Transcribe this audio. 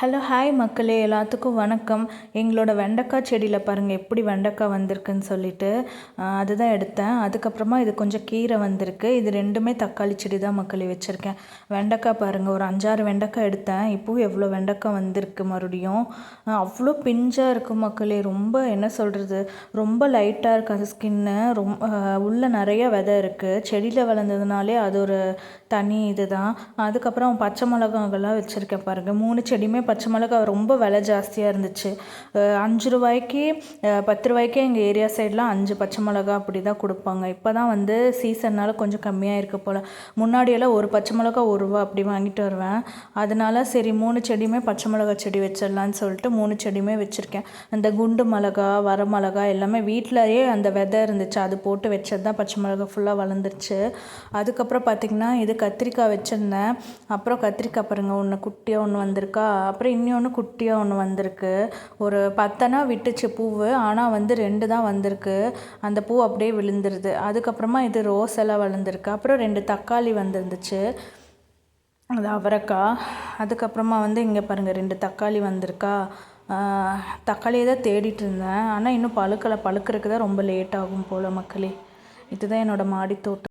Hello hi மக்களே, எல்லாத்துக்கும் வணக்கம். எங்களோட வெண்டைக்காய் செடியில் பாருங்கள் எப்படி வெண்டைக்காய் வந்திருக்குன்னு சொல்லிட்டு அதுதான் எடுத்தேன். அதுக்கப்புறமா இது கொஞ்சம் கீரை வந்திருக்கு. இது ரெண்டுமே தக்காளி செடி தான் மக்களே வச்சுருக்கேன். வெண்டைக்காய் பாருங்கள், ஒரு 5-6 வெண்டைக்காய் எடுத்தேன். இப்போவும் எவ்வளோ வெண்டைக்காய் வந்திருக்கு மறுபடியும். அவ்வளோ பிஞ்சாக இருக்குது மக்களே. ரொம்ப என்ன சொல்கிறது, ரொம்ப லைட்டாக இருக்குது அது ஸ்கின்னு. உள்ளே நிறைய விதை இருக்குது. செடியில் வளர்ந்ததுனாலே அது ஒரு தனி இது தான். அதுக்கப்புறம் பச்சை மிளகாங்கெல்லாம் வச்சுருக்கேன் பாருங்கள். 3 செடியுமே பச்சை மிளகா ரொம்ப விலை ஜாஸ்தியாக இருந்துச்சு. 5 ரூபாய்க்கு 10 ரூபாய்க்கே எங்கள் ஏரியா சைட்லாம் 5 பச்சை மிளகா அப்படி தான் கொடுப்பாங்க. இப்போ தான் வந்து சீசன்னால் கொஞ்சம் கம்மியாக இருக்க போல். முன்னாடியெல்லாம் ஒரு பச்சை மிளகா 1 ரூபா அப்படி வாங்கிட்டு வருவேன். அதனால சரி 3 செடியுமே பச்சை மிளகா செடி வச்சிடலான்னு சொல்லிட்டு 3 செடியுமே வச்சுருக்கேன். அந்த குண்டு மிளகா, வர மிளகா எல்லாமே வீட்டிலையே அந்த விதை இருந்துச்சு, அது போட்டு வச்சது தான். பச்சை மிளகா ஃபுல்லாக வளர்ந்துருச்சு. அதுக்கப்புறம் பார்த்திங்கன்னா இது கத்திரிக்காய் வச்சுருந்தேன். அப்புறம் கத்திரிக்காய் பாருங்கள், ஒன்று குட்டியாக ஒன்று வந்திருக்கா. அப்புறம் இன்னொன்று குட்டியாக ஒன்று வந்திருக்கு. ஒரு 10 விட்டுச்சு பூவு, ஆனால் வந்து 2 தான் வந்திருக்கு. அந்த பூ அப்படியே விழுந்துருது. அதுக்கப்புறமா இது ரோஸ் எல்லாம் வளர்ந்துருக்கு. அப்புறம் 2 தக்காளி வந்துருந்துச்சு, அது அவரைக்காய். அதுக்கப்புறமா வந்து இங்கே பாருங்கள் 2 தக்காளி வந்திருக்கா. தக்காளியை தான் தேடிட்டு இருந்தேன், ஆனால் இன்னும் பழுக்கிறதுக்கு தான் ரொம்ப லேட் ஆகும் போல் மக்களே. இதுதான் என்னோடய மாடி தோட்டம்.